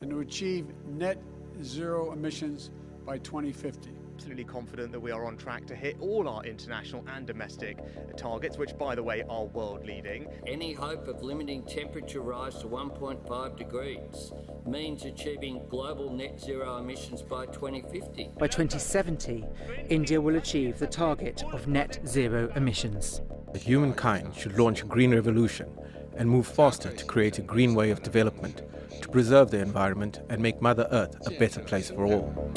and to achieve net zero emissions by 2050. Absolutely confident that we are on track to hit all our international and domestic targets, which, by the way, are world leading. Any hope of limiting temperature rise to 1.5 degrees means achieving global net zero emissions by 2050. By 2070, India will achieve the target of net zero emissions. Humankind should launch a green revolution and move faster to create a green way of development, to preserve the environment and make Mother Earth a better place for all.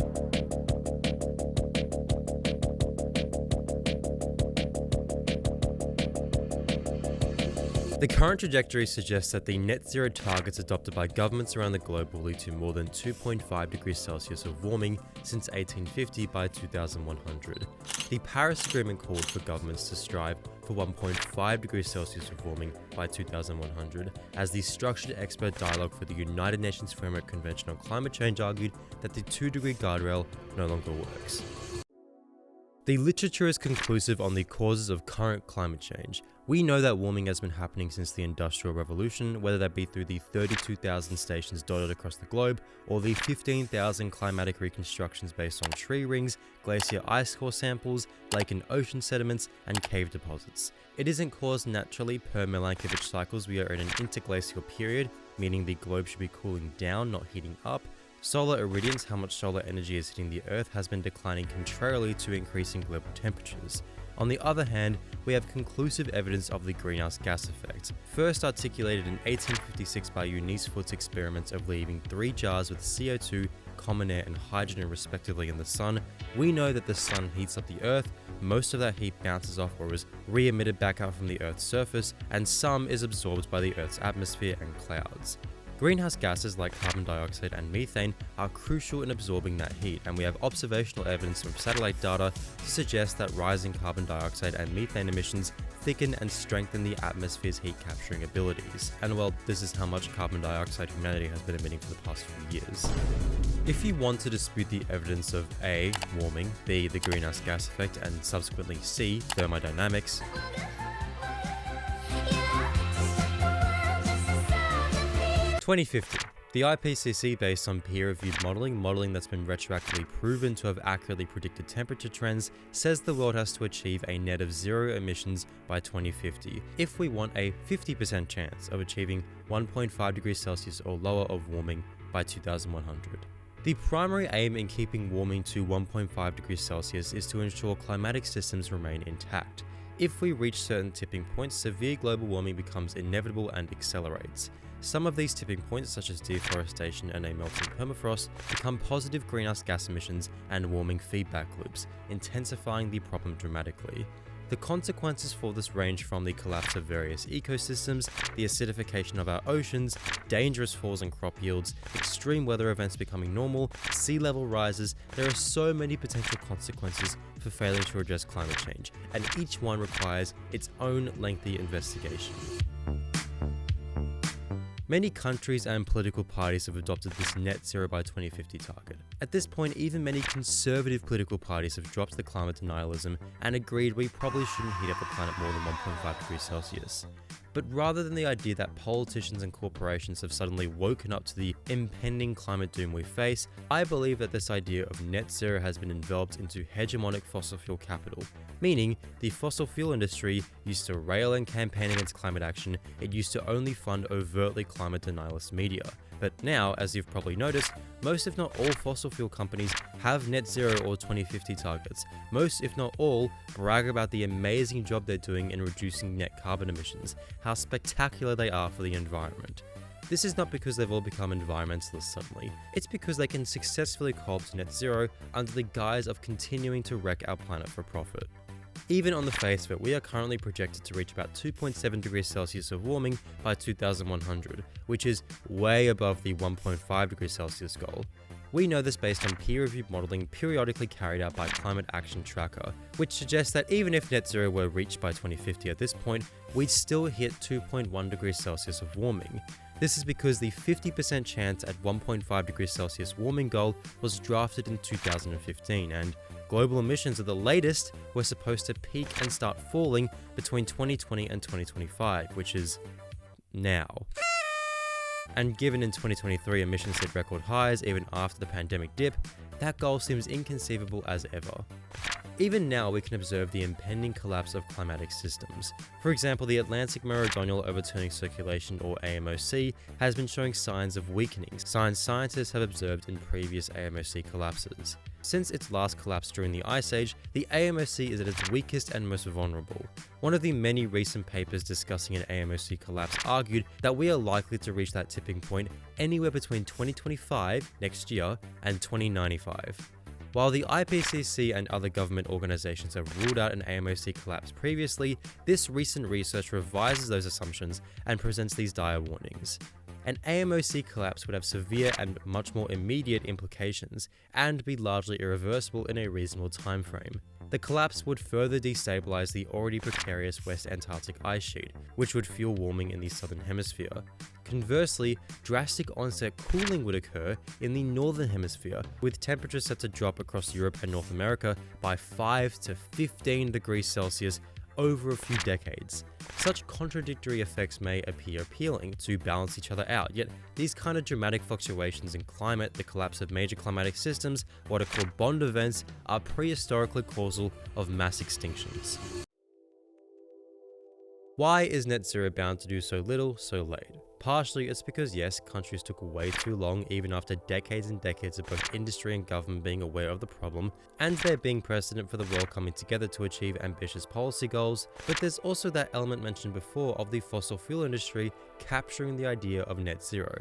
The current trajectory suggests that the net zero targets adopted by governments around the globe will lead to more than 2.5 degrees Celsius of warming since 1850 by 2100. The Paris Agreement called for governments to strive for 1.5 degrees Celsius of warming by 2100, as the Structured Expert Dialogue for the United Nations Framework Convention on Climate Change argued that the 2-degree guardrail no longer works. The literature is conclusive on the causes of current climate change. We know that warming has been happening since the Industrial Revolution, whether that be through the 32,000 stations dotted across the globe, or the 15,000 climatic reconstructions based on tree rings, glacier ice core samples, lake and ocean sediments, and cave deposits. It isn't caused naturally per Milankovitch cycles. We are in an interglacial period, meaning the globe should be cooling down, not heating up. Solar irradiance, how much solar energy is hitting the Earth, has been declining contrarily to increasing global temperatures. On the other hand, we have conclusive evidence of the greenhouse gas effect. First articulated in 1856 by Eunice Foote's experiments of leaving 3 jars with CO2, common air and hydrogen respectively in the sun, we know that the sun heats up the Earth, most of that heat bounces off or is re-emitted back out from the Earth's surface, and some is absorbed by the Earth's atmosphere and clouds. Greenhouse gases like carbon dioxide and methane are crucial in absorbing that heat, and we have observational evidence from satellite data to suggest that rising carbon dioxide and methane emissions thicken and strengthen the atmosphere's heat capturing abilities. And well, this is how much carbon dioxide humanity has been emitting for the past few years. If you want to dispute the evidence of A, warming, B, the greenhouse gas effect, and subsequently C, thermodynamics, 2050. The IPCC, based on peer-reviewed modelling that's been retroactively proven to have accurately predicted temperature trends, says the world has to achieve a net of zero emissions by 2050 if we want a 50% chance of achieving 1.5 degrees Celsius or lower of warming by 2100. The primary aim in keeping warming to 1.5 degrees Celsius is to ensure climatic systems remain intact. If we reach certain tipping points, severe global warming becomes inevitable and accelerates. Some of these tipping points, such as deforestation and a melting permafrost, become positive greenhouse gas emissions and warming feedback loops, intensifying the problem dramatically. The consequences for this range from the collapse of various ecosystems, the acidification of our oceans, dangerous falls in crop yields, extreme weather events becoming normal, sea level rises. There are so many potential consequences for failing to address climate change, and each one requires its own lengthy investigation. Many countries and political parties have adopted this net zero by 2050 target. At this point, even many conservative political parties have dropped the climate denialism and agreed we probably shouldn't heat up the planet more than 1.5 degrees Celsius. But rather than the idea that politicians and corporations have suddenly woken up to the impending climate doom we face, I believe that this idea of net zero has been enveloped into hegemonic fossil fuel capital, meaning the fossil fuel industry used to rail and campaign against climate action. It used to only fund overtly climate denialist media. But now, as you've probably noticed, most if not all fossil fuel companies have net zero or 2050 targets. Most if not all brag about the amazing job they're doing in reducing net carbon emissions, how spectacular they are for the environment. This is not because they've all become environmentalists suddenly, it's because they can successfully co-opt net zero under the guise of continuing to wreck our planet for profit. Even on the face of it, we are currently projected to reach about 2.7 degrees Celsius of warming by 2100, which is way above the 1.5 degrees Celsius goal. We know this based on peer-reviewed modelling periodically carried out by Climate Action Tracker, which suggests that even if net zero were reached by 2050 at this point, we'd still hit 2.1 degrees Celsius of warming. This is because the 50% chance at 1.5 degrees Celsius warming goal was drafted in 2015, and global emissions at the latest were supposed to peak and start falling between 2020 and 2025, which is now. And given in 2023 emissions hit record highs even after the pandemic dip, that goal seems inconceivable as ever. Even now, we can observe the impending collapse of climatic systems. For example, the Atlantic Meridional Overturning Circulation, or AMOC, has been showing signs of weakening, signs scientists have observed in previous AMOC collapses. Since its last collapse during the Ice Age, the AMOC is at its weakest and most vulnerable. One of the many recent papers discussing an AMOC collapse argued that we are likely to reach that tipping point anywhere between 2025, next year, and 2095. While the IPCC and other government organizations have ruled out an AMOC collapse previously, this recent research revises those assumptions and presents these dire warnings. An AMOC collapse would have severe and much more immediate implications and be largely irreversible in a reasonable time frame. The collapse would further destabilize the already precarious West Antarctic ice sheet, which would fuel warming in the southern hemisphere. Conversely, drastic onset cooling would occur in the northern hemisphere, with temperatures set to drop across Europe and North America by 5 to 15 degrees Celsius over a few decades. Such contradictory effects may appear appealing to balance each other out, yet these kind of dramatic fluctuations in climate, the collapse of major climatic systems, what are called bond events, are prehistorically causal of mass extinctions. Why is net zero bound to do so little, so late? Partially, it's because yes, countries took way too long even after decades and decades of both industry and government being aware of the problem, and there being precedent for the world coming together to achieve ambitious policy goals, but there's also that element mentioned before of the fossil fuel industry capturing the idea of net zero.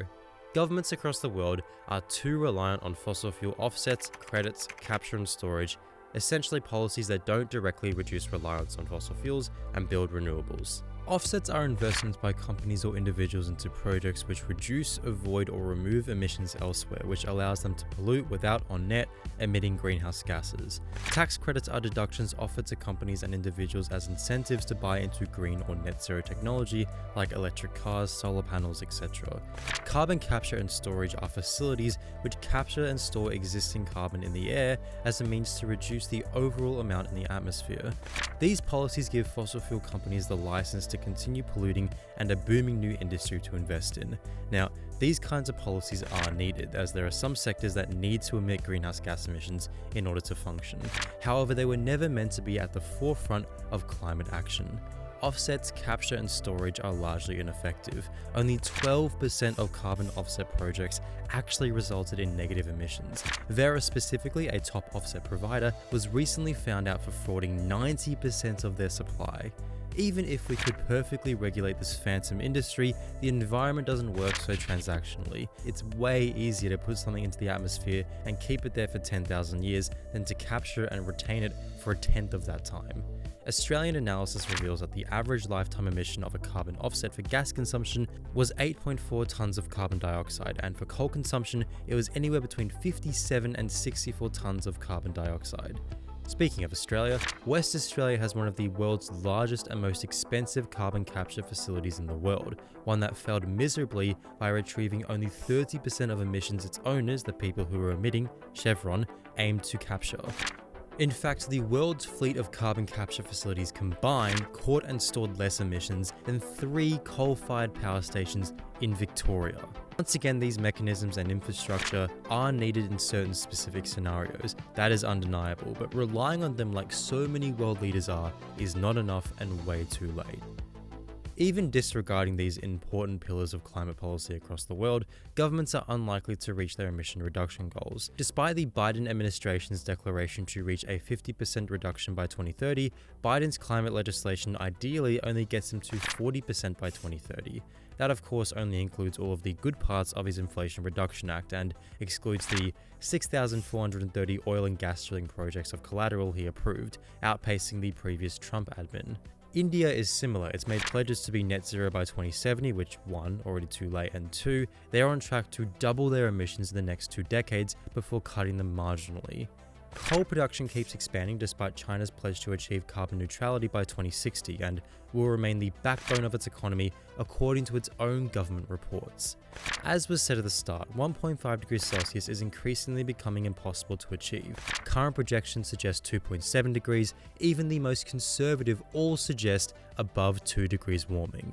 Governments across the world are too reliant on fossil fuel offsets, credits, capture and storage, essentially policies that don't directly reduce reliance on fossil fuels and build renewables. Offsets are investments by companies or individuals into projects which reduce, avoid, or remove emissions elsewhere, which allows them to pollute without, on net, emitting greenhouse gases. Tax credits are deductions offered to companies and individuals as incentives to buy into green or net zero technology like electric cars, solar panels, etc. Carbon capture and storage are facilities which capture and store existing carbon in the air as a means to reduce the overall amount in the atmosphere. These policies give fossil fuel companies the license to continue polluting and a booming new industry to invest in. Now, these kinds of policies are needed, as there are some sectors that need to emit greenhouse gas emissions in order to function. However, they were never meant to be at the forefront of climate action. Offsets, capture and storage are largely ineffective. Only 12% of carbon offset projects actually resulted in negative emissions. Verra, specifically a top offset provider, was recently found out for frauding 90% of their supply. Even if we could perfectly regulate this phantom industry, the environment doesn't work so transactionally. It's way easier to put something into the atmosphere and keep it there for 10,000 years than to capture and retain it for a tenth of that time. Australian analysis reveals that the average lifetime emission of a carbon offset for gas consumption was 8.4 tonnes of carbon dioxide, and for coal consumption, it was anywhere between 57 and 64 tonnes of carbon dioxide. Speaking of Australia, West Australia has one of the world's largest and most expensive carbon capture facilities in the world, one that failed miserably by retrieving only 30% of emissions its owners, the people who were emitting, Chevron, aimed to capture. In fact, the world's fleet of carbon capture facilities combined caught and stored less emissions than 3 coal-fired power stations in Victoria. Once again, these mechanisms and infrastructure are needed in certain specific scenarios, that is undeniable, but relying on them like so many world leaders are is not enough and way too late. Even disregarding these important pillars of climate policy across the world, governments are unlikely to reach their emission reduction goals. Despite the Biden administration's declaration to reach a 50% reduction by 2030, Biden's climate legislation ideally only gets him to 40% by 2030. That of course only includes all of the good parts of his Inflation Reduction Act and excludes the 6,430 oil and gas drilling projects of collateral he approved, outpacing the previous Trump admin. India is similar. It's made pledges to be net zero by 2070, which 1, already too late, and 2, they are on track to double their emissions in the next 2 decades before cutting them marginally. Coal production keeps expanding despite China's pledge to achieve carbon neutrality by 2060 and will remain the backbone of its economy according to its own government reports. As was said at the start, 1.5 degrees Celsius is increasingly becoming impossible to achieve. Current projections suggest 2.7 degrees, even the most conservative all suggest above 2 degrees warming.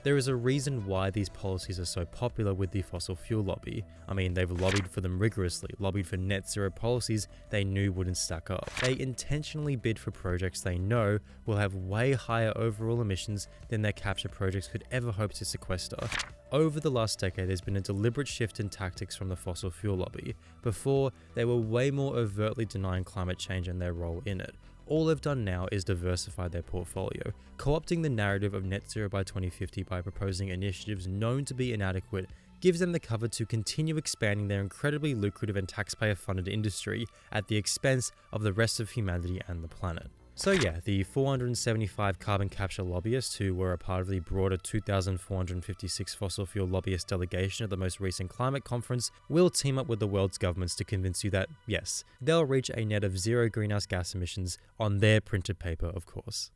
There is a reason why these policies are so popular with the fossil fuel lobby. I mean, they've lobbied for them rigorously, lobbied for net zero policies they knew wouldn't stack up. They intentionally bid for projects they know will have way higher overall emissions than their capture projects could ever hope to sequester. Over the last decade, there's been a deliberate shift in tactics from the fossil fuel lobby. Before, they were way more overtly denying climate change and their role in it. All they've done now is diversify their portfolio, co-opting the narrative of net zero by 2050 by proposing initiatives known to be inadequate gives them the cover to continue expanding their incredibly lucrative and taxpayer-funded industry at the expense of the rest of humanity and the planet. So yeah, the 475 carbon capture lobbyists who were a part of the broader 2,456 fossil fuel lobbyist delegation at the most recent climate conference will team up with the world's governments to convince you that, yes, they'll reach a net of zero greenhouse gas emissions on their printed paper, of course.